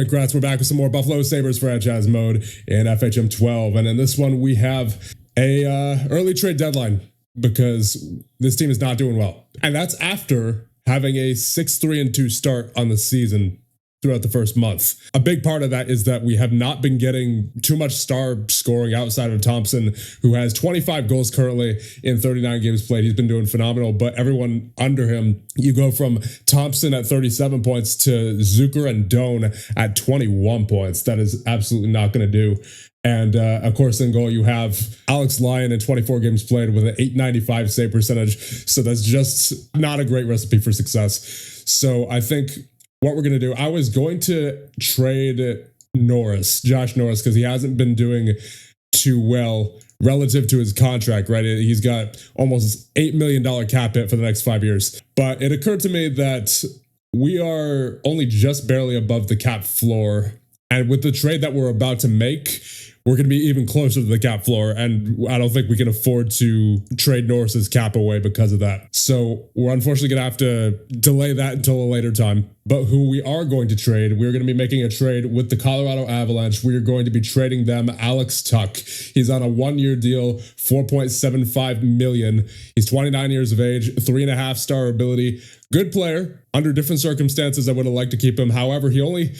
Alright, congrats. We're back with some more Buffalo Sabres franchise mode in FHM 12. And in this one, we have a early trade deadline because this team is not doing well. And that's after having a 6-3-2 start on the season throughout the first month. A big part of that is that we have not been getting too much star scoring outside of Thompson, who has 25 goals currently in 39 games played. He's been doing phenomenal, but everyone under him, you go from Thompson at 37 points to Zucker and Doan at 21 points. That is absolutely not going to do. And of course, in goal, you have Alex Lyon in 24 games played with an .895 save percentage. So that's just not a great recipe for success. So I think what we're going to do, I was going to trade Josh Norris, because he hasn't been doing too well relative to his contract, right? He's got almost $8 million cap hit for the next 5 years. But it occurred to me that we are only just barely above the cap floor. And with the trade that we're about to make, we're going to be even closer to the cap floor, and I don't think we can afford to trade Norris's cap away because of that. So we're unfortunately going to have to delay that until a later time. But who we are going to trade, we're going to be making a trade with the Colorado Avalanche. We are going to be trading them Alex Tuch. He's on a 1-year deal, $4.75 million. He's 29 years of age, 3.5 star ability. Good player. Under different circumstances, I would have liked to keep him. However, he only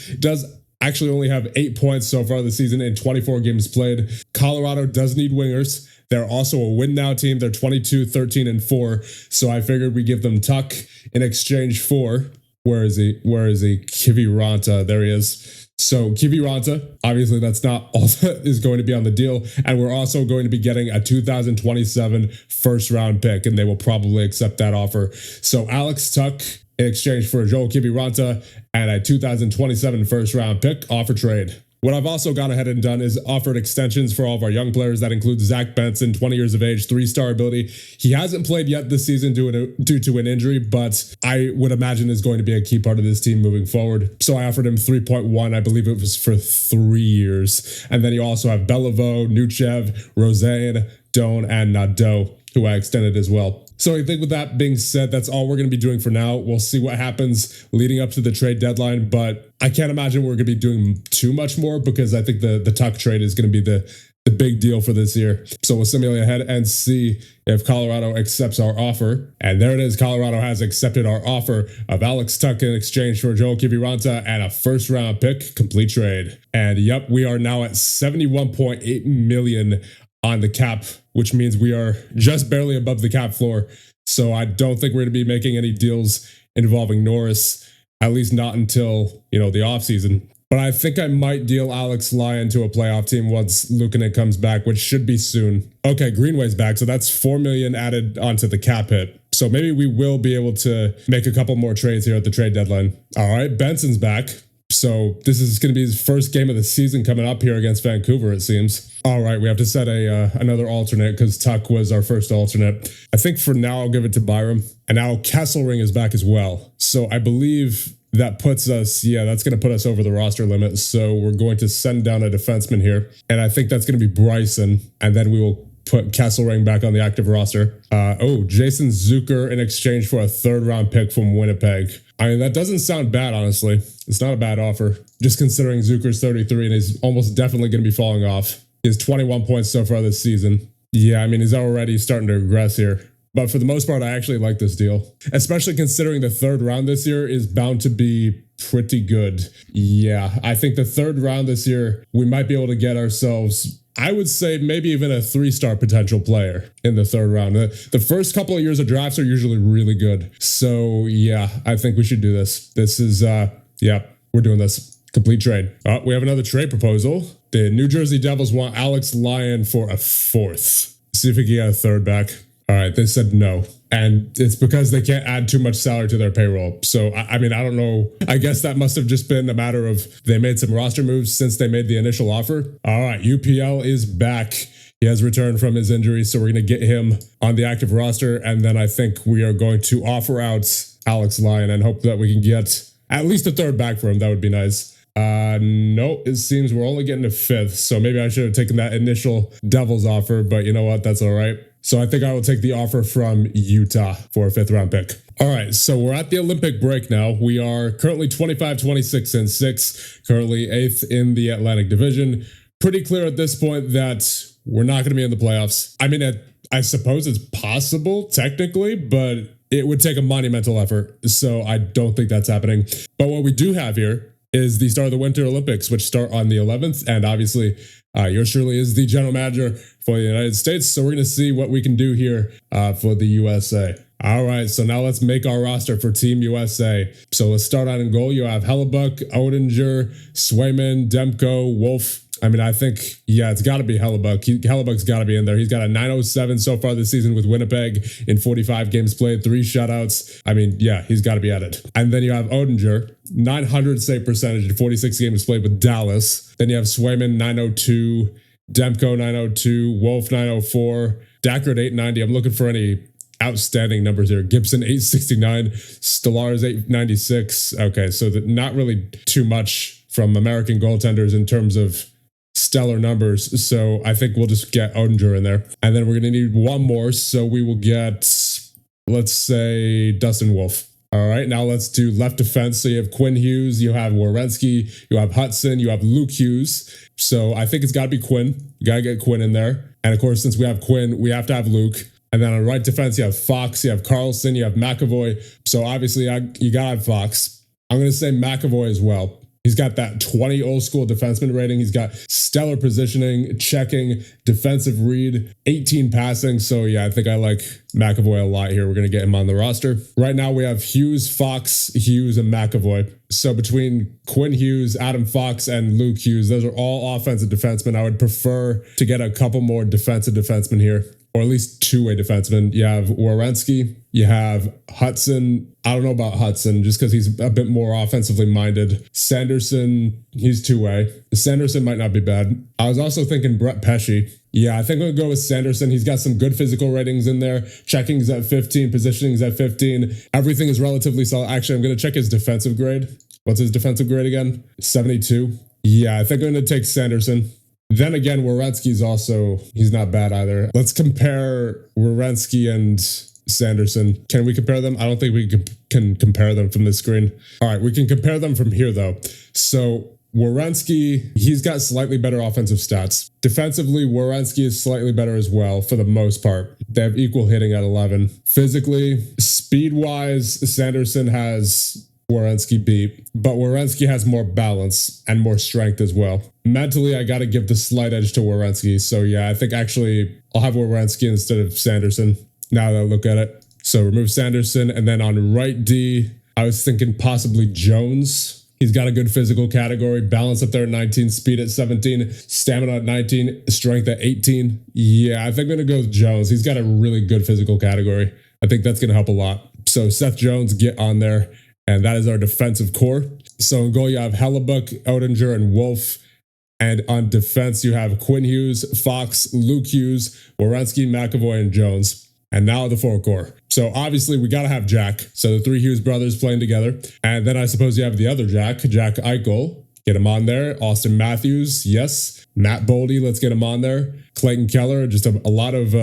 have 8 points so far this season in 24 games played. Colorado does need wingers. They're also a win now team. They're 22-13-4. So I figured we give them Tuch in exchange for, where is he? Kiviranta. There he is. So Kiviranta, obviously that's not all that is going to be on the deal. And we're also going to be getting a 2027 first round pick, and they will probably accept that offer. So Alex Tuch in exchange for Joel Kiviranta and a 2027 first round pick offer trade. What I've also gone ahead and done is offered extensions for all of our young players. That includes Zach Benson, 20 years of age, 3-star ability. He hasn't played yet this season due to an injury, but I would imagine is going to be a key part of this team moving forward. So I offered him 3.1. I believe it was for 3 years. And then you also have Beliveau, Nuchev, Roseanne, Doan, and Nadeau, who I extended as well. So I think with that being said, that's all we're going to be doing for now. We'll see what happens leading up to the trade deadline, but I can't imagine we're going to be doing too much more, because I think the Tuch trade is going to be the big deal for this year. So we'll simulate ahead and see if Colorado accepts our offer. And there it is. Colorado has accepted our offer of Alex Tuch in exchange for Joel Kiviranta and a first round pick. Complete trade. And yep, we are now at $71.8 million on the cap, which means we are just barely above the cap floor. So I don't think we're going to be making any deals involving Norris, at least not until, the offseason. But I think I might deal Alex Lyon to a playoff team once Luukkonen comes back, which should be soon. Okay, Greenway's back, so that's $4 million added onto the cap hit. So maybe we will be able to make a couple more trades here at the trade deadline. All right, Benson's back. So this is going to be his first game of the season coming up here against Vancouver, it seems. All right, we have to set another alternate because Tuch was our first alternate. I think for now I'll give it to Byram. And now Kesselring is back as well. So I believe that puts us, that's going to put us over the roster limit. So we're going to send down a defenseman here. And I think that's going to be Bryson. And then we will put Kesselring back on the active roster. Jason Zucker in exchange for a 3rd round pick from Winnipeg. I mean, that doesn't sound bad, honestly. It's not a bad offer, just considering Zucker's 33 and he's almost definitely going to be falling off. He has 21 points so far this season. Yeah, I mean, he's already starting to regress here. But for the most part, I actually like this deal, especially considering the 3rd round this year is bound to be pretty good. Yeah, I think the 3rd round this year, we might be able to get ourselves, I would say maybe even a 3-star potential player in the 3rd round. The first couple of years of drafts are usually really good. So yeah, I think we should do this. This is, we're doing this. Complete trade. We have another trade proposal. The New Jersey Devils want Alex Lyon for a 4th. See if we can get a 3rd back. All right, they said no. And it's because they can't add too much salary to their payroll. So, I mean, I don't know. I guess that must have just been a matter of they made some roster moves since they made the initial offer. All right, UPL is back. He has returned from his injury, so we're going to get him on the active roster. And then I think we are going to offer out Alex Lyon and hope that we can get at least a 3rd back for him. That would be nice. No, it seems we're only getting a 5th. So maybe I should have taken that initial Devils offer, but you know what? That's all right. So I think I will take the offer from Utah for a 5th round pick. All right, so we're at the Olympic break now. We are currently 25, 26, and 6, currently 8th in the Atlantic Division. Pretty clear at this point that we're not going to be in the playoffs. I mean, I suppose it's possible technically, but it would take a monumental effort. So I don't think that's happening. But what we do have here is the start of the Winter Olympics, which start on the 11th. And obviously, yours truly is the general manager for the United States. So we're going to see what we can do here for the USA. All right, so now let's make our roster for Team USA. So let's start out in goal. You have Hellebuck, Oettinger, Swayman, Demko, Wolf. I mean, I think, yeah, it's got to be Hellebuck. Hellebuck's got to be in there. He's got a 907 so far this season with Winnipeg in 45 games played, 3 shutouts. I mean, yeah, he's got to be at it. And then you have Oettinger, 900 save percentage in 46 games played with Dallas. Then you have Swayman, 902, Demko, 902, Wolf, 904, Dackert, 890. I'm looking for any outstanding numbers here. Gibson 869, Stellaris 896. Okay, so not really too much from American goaltenders in terms of stellar numbers. So I think we'll just get Oettinger in there. And then we're going to need one more. So we will get, let's say, Dustin Wolf. All right, now let's do left defense. So you have Quinn Hughes, you have Werenski, you have Hudson, you have Luke Hughes. So I think it's got to be Quinn. You got to get Quinn in there. And of course, since we have Quinn, we have to have Luke. And then on right defense, you have Fox, you have Carlson, you have McAvoy. So obviously, you got to have Fox. I'm going to say McAvoy as well. He's got that 20 old school defenseman rating. He's got stellar positioning, checking, defensive read, 18 passing. So yeah, I think I like McAvoy a lot here. We're going to get him on the roster. Right now we have Hughes, Fox, Hughes, and McAvoy. So between Quinn Hughes, Adam Fox, and Luke Hughes, those are all offensive defensemen. I would prefer to get a couple more defensive defensemen here, or at least 2-way defensemen. You have Werenski, you have Hudson. I don't know about Hudson just because he's a bit more offensively minded. Sanderson, he's 2-way. Sanderson might not be bad. I was also thinking Brett Pesce. Yeah, I think I'm going to go with Sanderson. He's got some good physical ratings in there. Checking's at 15, positioning's at 15. Everything is relatively solid. Actually, I'm going to check his defensive grade. What's his defensive grade again? 72. Yeah, I think I'm going to take Sanderson. Then again, Werenski's also, he's not bad either. Let's compare Werenski and Sanderson. Can we compare them? I don't think we can compare them from this screen. All right, we can compare them from here though. So Werenski, he's got slightly better offensive stats. Defensively, Werenski is slightly better as well for the most part. They have equal hitting at 11. Physically, speed-wise, Sanderson has Werenski beat, but Werenski has more balance and more strength as well. Mentally, I got to give the slight edge to Werenski. So yeah, I think actually I'll have Werenski instead of Sanderson now that I look at it. So remove Sanderson, and then on right D, I was thinking possibly Jones. He's got a good physical category, balance up there at 19, speed at 17, stamina at 19, strength at 18. Yeah, I think I'm going to go with Jones. He's got a really good physical category. I think that's going to help a lot. So Seth Jones, get on there. And that is our defensive core. So in goal, you have Hellebuck, Oettinger, and Wolf. And on defense, you have Quinn Hughes, Fox, Luke Hughes, Werenski, McAvoy, and Jones. And now the four core. So obviously we got to have Jack. So the 3 Hughes brothers playing together. And then I suppose you have the other Jack Eichel. Get him on there. Austin Matthews, yes. Matt Boldy, let's get him on there. Clayton Keller, just a lot of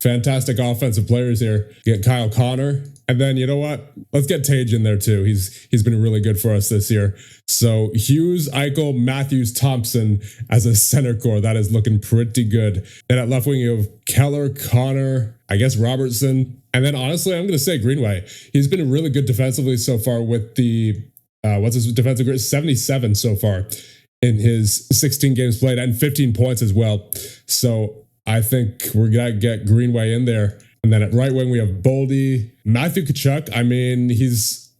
fantastic offensive players here. Get Kyle Connor. And then, you know what? Let's get Tage in there too. He's been really good for us this year. So Hughes, Eichel, Matthews, Thompson as a center core. That is looking pretty good. And at left wing, you have Keller, Connor, I guess Robertson. And then honestly, I'm going to say Greenway. He's been really good defensively so far with the, what's his defensive grade? 77 so far in his 16 games played and 15 points as well. So I think we're going to get Greenway in there. And then at right wing, we have Boldy. Matthew Tkachuk, I mean, he's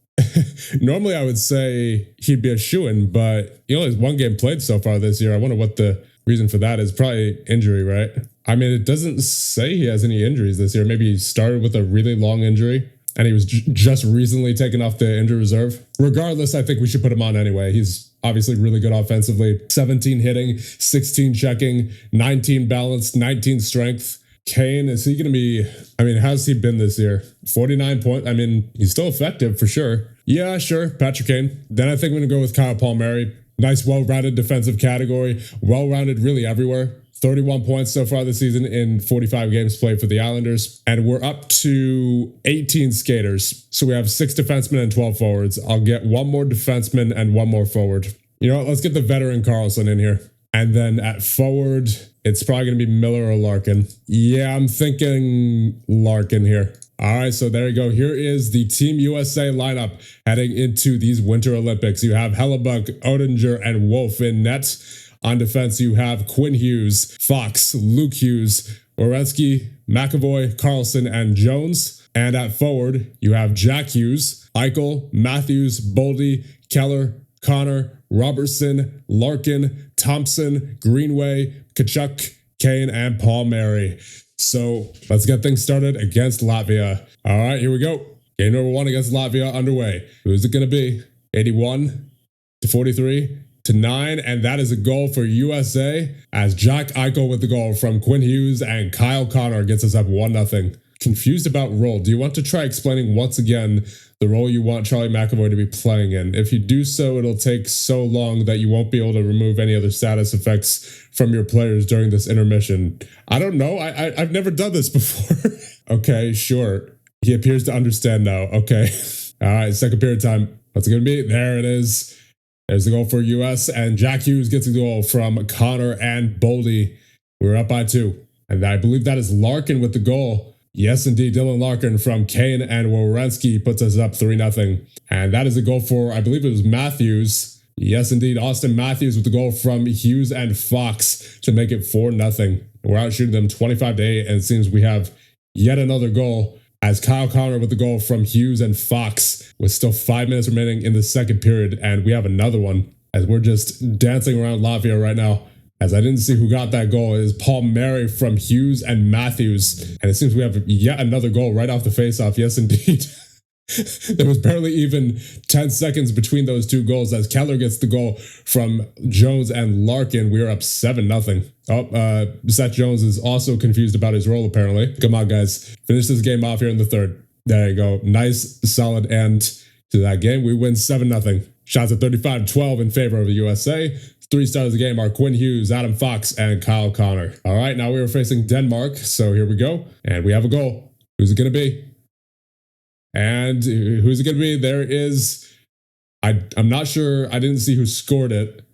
normally I would say he'd be a shoo-in, but he only has 1 game played so far this year. I wonder what the reason for that is. Probably injury, right? I mean, it doesn't say he has any injuries this year. Maybe he started with a really long injury and he was just recently taken off the injury reserve. Regardless, I think we should put him on anyway. He's obviously really good offensively. 17 hitting, 16 checking, 19 balance, 19 strength. Kane, is he going to be, I mean, how's he been this year? 49 points. I mean, he's still effective for sure. Yeah, sure. Patrick Kane. Then I think I'm going to go with Kyle Palmieri. Nice, well-rounded defensive category. Well-rounded really everywhere. 31 points so far this season in 45 games played for the Islanders. And we're up to 18 skaters. So we have 6 defensemen and 12 forwards. I'll get 1 more defenseman and 1 more forward. You know what? Let's get the veteran Carlson in here. And then at forward, it's probably going to be Miller or Larkin. Yeah, I'm thinking Larkin here. All right, so there you go. Here is the Team USA lineup heading into these Winter Olympics. You have Hellebuck, Oettinger, and Wolf in net. On defense, you have Quinn Hughes, Fox, Luke Hughes, Werenski, McAvoy, Carlson, and Jones. And at forward, you have Jack Hughes, Eichel, Matthews, Boldy, Keller, Connor, Robertson, Larkin, Thompson, Greenway, Kachuk, Kane, and Paul Mary. So let's get things started against Latvia. All right, here we go. Game number 1 against Latvia underway. Who's it going to be? 81-43-9, and that is a goal for USA as Jack Eichel with the goal from Quinn Hughes and Kyle Connor gets us up 1-0. Confused about role. Do you want to try explaining once again the role you want Charlie McAvoy to be playing in? If you do so, it'll take so long that you won't be able to remove any other status effects from your players during this intermission. I don't know. I've never done this before. Okay, sure. He appears to understand now. Okay. All right, second period time. What's it going to be? There it is. There's the goal for US, and Jack Hughes gets a goal from Connor and Boldy. We're up by 2. And I believe that is Larkin with the goal. Yes, indeed, Dylan Larkin from Kane and Werenski puts us up 3-0. And that is a goal for, I believe it was Matthews. Yes, indeed, Austin Matthews with the goal from Hughes and Fox to make it 4-0. We're out shooting them 25-8, and it seems we have yet another goal as Kyle Connor with the goal from Hughes and Fox with still 5 minutes remaining in the second period. And we have another one as we're just dancing around Latvia right now. As I didn't see who got that goal. It is Paul Mary from Hughes and Matthews. And it seems we have yet another goal right off the faceoff. Yes, indeed. There was barely even 10 seconds between those 2 goals as Keller gets the goal from Jones and Larkin. We are up 7-0. Oh, Seth Jones is also confused about his role, apparently. Come on, guys. Finish this game off here in the third. There you go. Nice, solid end to that game. We win 7-0. Shots at 35-12 in favor of the USA. 3 stars of the game are Quinn Hughes, Adam Fox, and Kyle Connor. All right, now we are facing Denmark. So here we go. And we have a goal. Who's it going to be? And who's it going to be? There is, I'm not sure. I didn't see who scored it.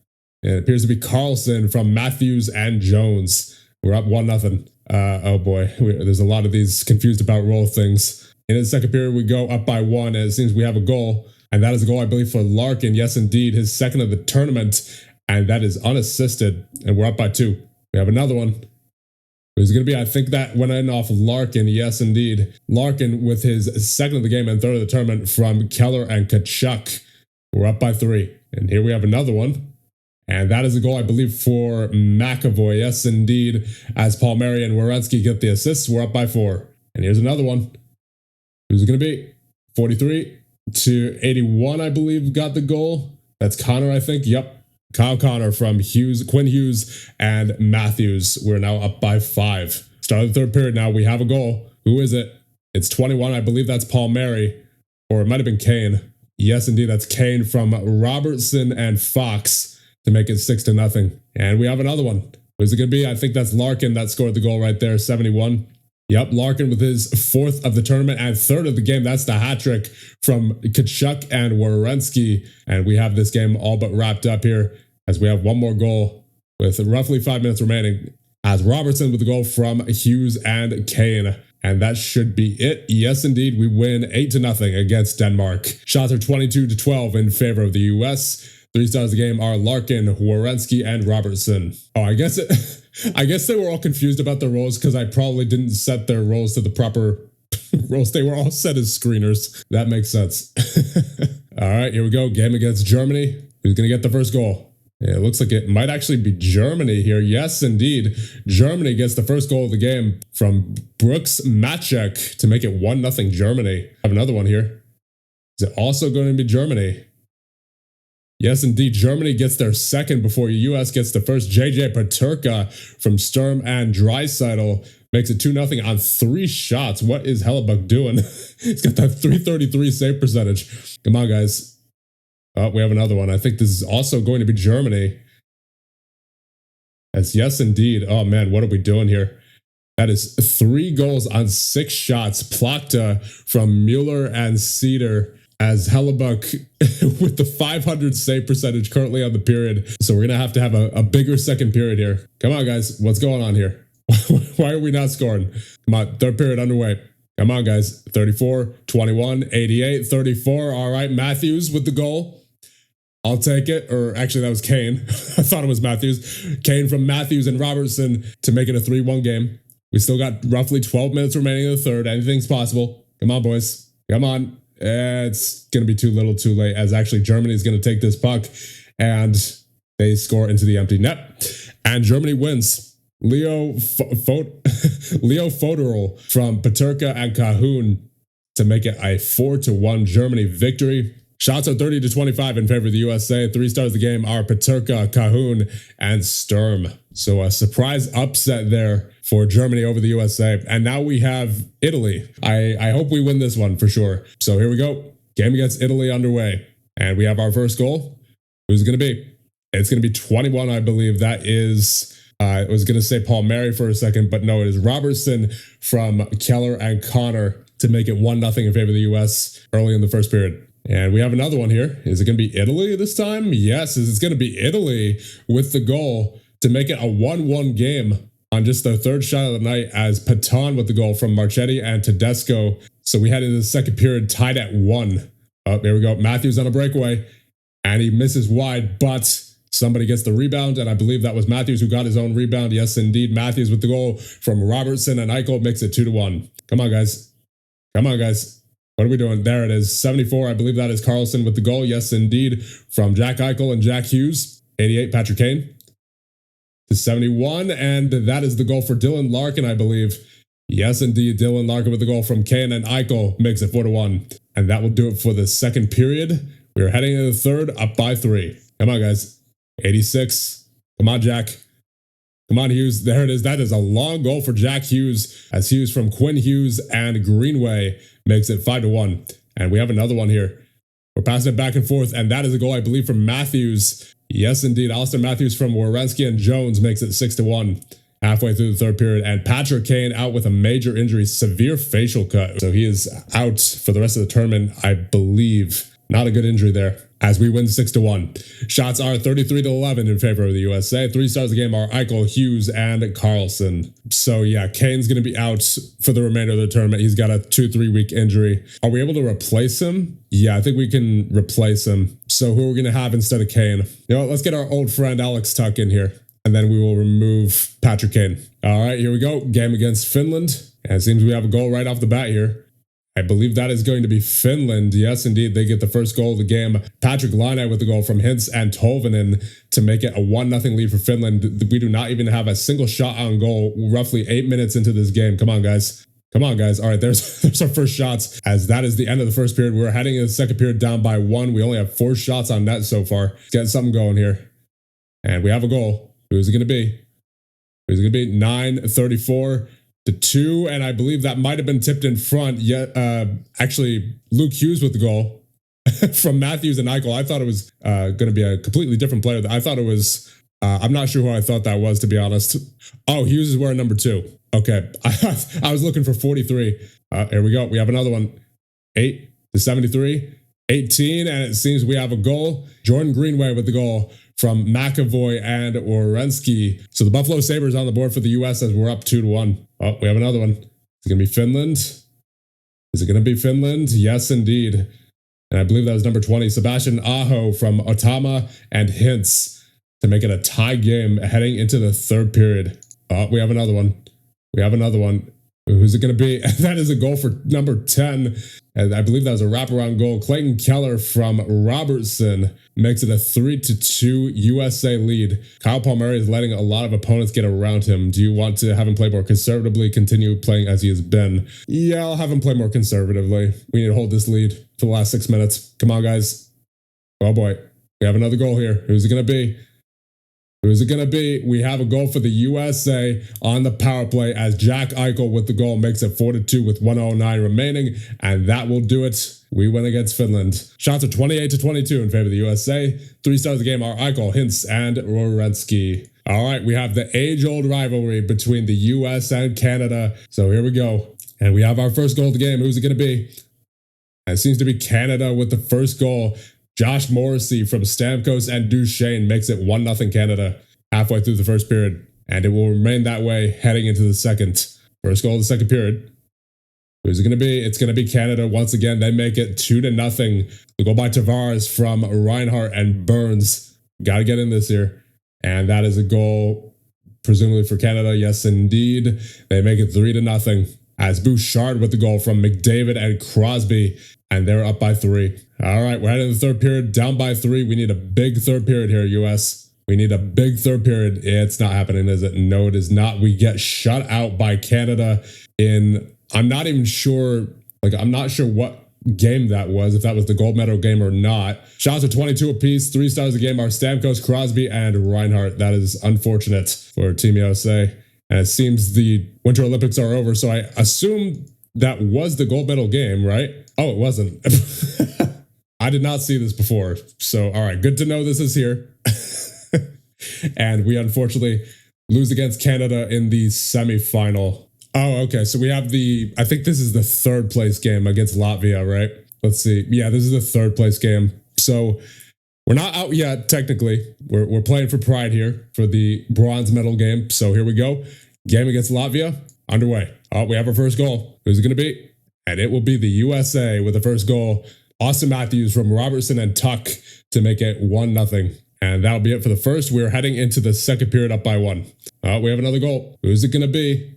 It appears to be Carlson from Matthews and Jones. We're up 1-0. Oh boy, there's a lot of these confused about role things. In the second period, we go up by 1, and it seems we have a goal. And that is a goal, I believe, for Larkin. Yes, indeed, his second of the tournament. And that is unassisted. And we're up by 2. We have another one. Who's it going to be? I think that went in off Larkin. Yes, indeed. Larkin with his second of the game and third of the tournament from Keller and Kachuk. We're up by 3. And here we have another one. And that is a goal, I believe, for McAvoy. Yes, indeed. As Paul Mary and Werenski get the assists, we're up by 4. And here's another one. Who's it going to be? 43-81, I believe, got the goal. That's Connor, I think. Yep. Kyle Connor from Quinn Hughes and Matthews. We're now up by 5. Start of the third period now. We have a goal. Who is it? It's 21. I believe that's Paul Mary. Or it might have been Kane. Yes, indeed. That's Kane from Robertson and Fox to make it 6-0. And we have another one. Who's it going to be? I think that's Larkin that scored the goal right there. 71. Yep, Larkin with his 4th of the tournament and 3rd of the game. That's the hat trick from Kachuk and Werenski. And we have this game all but wrapped up here as we have one more goal with roughly 5 minutes remaining as Robertson with the goal from Hughes and Kane. And that should be it. Yes, indeed, we win 8-0 against Denmark. Shots are 22-12 in favor of the US. 3 stars of the game are Larkin, Werenski, and Robertson. Oh, I guess they were all confused about their roles because I probably didn't set their roles to the proper roles. They were all set as screeners. That makes sense. All right, here we go. Game against Germany. Who's going to get the first goal? Yeah, it looks like it might actually be Germany here. Yes, indeed. Germany gets the first goal of the game from Brooks Matchek to make it 1-0 Germany. I have another one here. Is it also going to be Germany? Yes, indeed. Germany gets their second before US gets the first. JJ Paterka from Sturm and Draisaitl makes it 2-0 on 3 shots. What is Hellebuck doing? He's got that 333 save percentage. Come on, guys. Oh, we have another one. I think this is also going to be Germany. As yes, indeed. Oh man, what are we doing here? That is 3 goals on 6 shots. Plachta from Mueller and Cedar as Hellebuck with the 500 save percentage currently on the period. So we're going to have a bigger second period here. Come on, guys. What's going on here? Why are we not scoring? Come on. Third period underway. Come on, guys. 34, 21, 88, 34. All right. Matthews with the goal. I'll take it. Or actually, that was Kane. I thought it was Matthews. Kane from Matthews and Robertson to make it a 3-1 game. We still got roughly 12 minutes remaining in the third. Anything's possible. Come on, boys. Come on. It's going to be too little too late, as actually Germany is going to take this puck and they score into the empty net. And Germany wins. Leo Foderl from Peterka and Cahoon to make it a 4-1 Germany victory. Shots are 30-25 in favor of the USA. 3 stars of the game are Peterka, Cahoon, and Sturm. So a surprise upset there for Germany over the USA. And now we have Italy. I hope we win this one for sure. So here we go. Game against Italy underway. And we have our first goal. Who's it going to be? It's going to be 21, I believe. That is, I was going to say Palmieri for a second, but no, it is Robertson from Keller and Connor to make it 1-0 in favor of the US early in the first period. And we have another one here. Is it going to be Italy this time? Yes, it's going to be Italy with the goal to make it a 1-1 game on just their third shot of the night, as Patan with the goal from Marchetti and Tedesco. So we head into the second period tied at 1. Oh, there we go. Matthews on a breakaway and he misses wide, but somebody gets the rebound. And I believe that was Matthews who got his own rebound. Yes, indeed. Matthews with the goal from Robertson, and Eichel makes it 2-1. Come on, guys. Come on, guys. What are we doing? There it is. 74. I believe that is Carlson with the goal. Yes, indeed. From Jack Eichel and Jack Hughes. 88, Patrick Kane. To 71. And that is the goal for Dylan Larkin, I believe. Yes, indeed. Dylan Larkin with the goal from Kane, and Eichel makes it 4-1. And that will do it for the second period. We are heading into the third, up by 3. Come on, guys. 86. Come on, Jack. Come on, Hughes. There it is. That is a long goal for Jack Hughes, as Hughes from Quinn Hughes and Greenway makes it 5-1. And we have another one here. We're passing it back and forth, and that is a goal, I believe, from Matthews. Yes, indeed. Alistair Matthews from Werenski and Jones makes it 6-1 halfway through the third period. And Patrick Kane out with a major injury, severe facial cut. So he is out for the rest of the tournament, I believe. Not a good injury there, as we win 6-1. Shots are 33-11 in favor of the USA. 3 stars of the game are Eichel, Hughes, and Carlson. So yeah, Kane's going to be out for the remainder of the tournament. He's got a 2-3 week injury. Are we able to replace him? Yeah, I think we can replace him. So who are we going to have instead of Kane? You know what, let's get our old friend Alex Tuck in here, and then we will remove Patrick Kane. All right, here we go. Game against Finland. And it seems we have a goal right off the bat here. I believe that is going to be Finland. Yes, indeed. They get the first goal of the game. Patrick Laine with the goal from Hintz and Tolvanen to make it a 1-0 lead for Finland. We do not even have a single shot on goal roughly 8 minutes into this game. Come on, guys. Come on, guys. All right, there's our first shots, as that is the end of the first period. We're heading into the second period down by 1. We only have 4 shots on net so far. Let's get something going here. And we have a goal. Who's it going to be? Who's it going to be? 9:34. to 2, and I believe that might have been tipped in front. Yet, actually, Luke Hughes with the goal from Matthews and Eichel. I thought it was going to be a completely different player. I thought it was. I'm not sure who I thought that was, to be honest. Oh, Hughes is wearing number 2. Okay, I was looking for 43. Here we go. We have another one. 8-73, 18, and it seems we have a goal. Jordan Greenway with the goal from McAvoy and Werenski. So the Buffalo Sabres on the board for the US as we're up 2-1. Oh, we have another one. Is it going to be Finland? Is it going to be Finland? Yes, indeed. And I believe that was number 20, Sebastian Aho from Otama and Hintz to make it a tie game heading into the third period. Oh, we have another one. We have another one. Who's it going to be? That is a goal for number 10. And I believe that was a wraparound goal. Clayton Keller from Robertson makes it a 3-2 USA lead. Kyle Palmieri is letting a lot of opponents get around him. Do you want to have him play more conservatively, continue playing as he has been? Yeah, I'll have him play more conservatively. We need to hold this lead for the last 6 minutes. Come on, guys. Oh boy, we have another goal here. Who's it going to be? Who's it going to be? We have a goal for the USA on the power play, as Jack Eichel with the goal makes it 4-2 with 1:09 remaining, and that will do it. We win against Finland. Shots are 28-22 in favor of the USA. 3 stars of the game are Eichel, Hintz, and Werenski. All right, we have the age-old rivalry between the U.S. and Canada. So here we go. And we have our first goal of the game. Who's it going to be? It seems to be Canada with the first goal. Josh Morrissey from Stamkos and Duchesne makes it 1-0 Canada halfway through the first period. And it will remain that way heading into the second. First goal of the second period. Who's it going to be? It's going to be Canada once again. They make it 2-0. The goal by Tavares from Reinhart and Burns. Got to get in this here. And that is a goal, presumably for Canada. Yes, indeed. They make it 3-0. As Bouchard with the goal from McDavid and Crosby. And they're up by 3. All right, we're heading to the third period. Down by 3. We need a big third period here, US. We need a big third period. It's not happening, is it? No, it is not. We get shut out by Canada in, I'm not even sure, I'm not sure what game that was, if that was the gold medal game or not. Shots are 22 apiece. 3 stars a game are Stamkos, Crosby, and Reinhart. That is unfortunate for Team USA. And it seems the Winter Olympics are over, so I assume that was the gold medal game, right? Oh, it wasn't. I did not see this before. So, all right, good to know this is here. And we unfortunately lose against Canada in the semifinal. Oh, okay. So we have I think this is the third place game against Latvia, right? Let's see. Yeah, this is the third place game. So we're not out yet, technically. We're playing for pride here for the bronze medal game. So here we go. Game against Latvia, underway. Oh, we have our first goal. Who's it going to be? And it will be the USA with the first goal. Austin Matthews from Robertson and Tuck to make it 1-0. And that'll be it for the first. We're heading into the second period up by 1. We have another goal. Who's it going to be?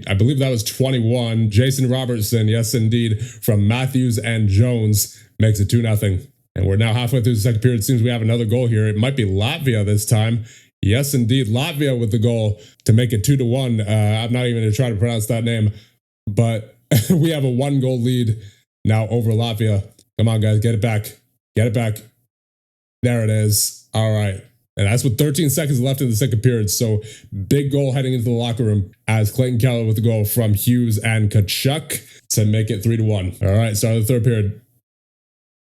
I believe that was 21. Jason Robertson, yes indeed, from Matthews and Jones makes it 2-0. And we're now halfway through the second period. It seems we have another goal here. It might be Latvia this time. Yes indeed, Latvia with the goal to make it 2-1. I'm not even going to try to pronounce that name. But we have a 1-goal lead now over Latvia. Come on, guys, get it back. Get it back. There it is. All right. And that's with 13 seconds left in the second period. So big goal heading into the locker room as Clayton Keller with the goal from Hughes and Kachuk to make it 3-1. All right, start of the third period.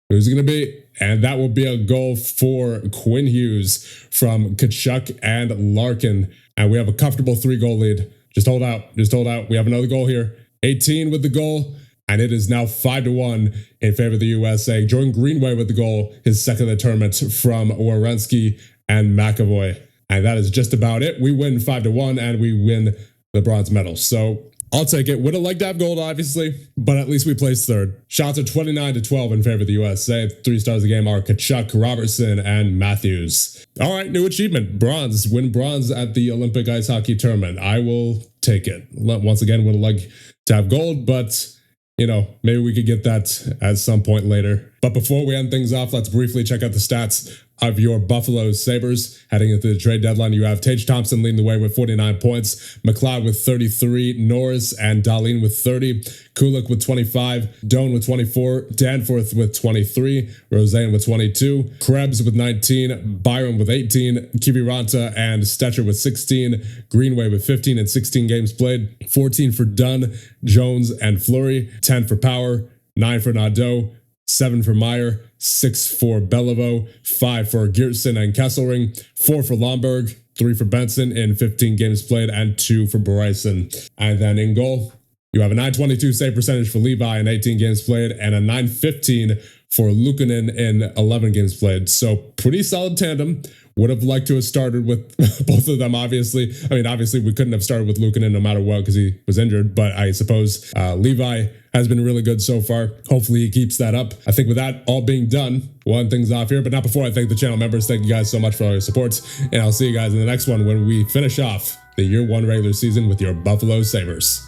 Who's it going to be? And that will be a goal for Quinn Hughes from Kachuk and Larkin. And we have a comfortable 3-goal lead. Just hold out. Just hold out. We have another goal here. 18 with the goal. And it is now 5-1 in favor of the USA. Jordan Greenway with the goal, his second of the tournament from Werenski and McAvoy. And that is just about it. We win 5-1 and we win the bronze medal. So I'll take it. Would have liked to have gold, obviously, but at least we placed third. Shots are 29-12 in favor of the USA. 3 stars of the game are Kachuk, Robertson, and Matthews. All right, new achievement. Bronze. Win bronze at the Olympic Ice Hockey Tournament. I will take it. Once again, would have liked to have gold, but maybe we could get that at some point later. But before we end things off, let's briefly check out the stats of your Buffalo Sabres. Heading into the trade deadline, you have Tage Thompson leading the way with 49 points, McLeod with 33, Norris and Dahlin with 30, Kulik with 25, Doan with 24, Danforth with 23, Roseanne with 22, Krebs with 19, Byron with 18, Kiviranta and Stetcher with 16, Greenway with 15 and 16 games played, 14 for Dunn, Jones and Fleury, 10 for Power, 9 for Nadeau, 7 for Meyer, 6 for Beliveau, 5 for Geertsen and Kesselring, 4 for Lomberg, 3 for Benson in 15 games played, and 2 for Bryson. And then in goal, you have a .922 save percentage for Levi in 18 games played, and a .915 for Luukkonen in 11 games played. So pretty solid tandem. Would have liked to have started with both of them, obviously. I mean, obviously, we couldn't have started with Luukkonen no matter what because he was injured. But I suppose Levi has been really good so far. Hopefully, he keeps that up. I think with that all being done, we'll end things off here. But not before I thank the channel members. Thank you guys so much for all your support. And I'll see you guys in the next one when we finish off the Year 1 regular season with your Buffalo Sabres.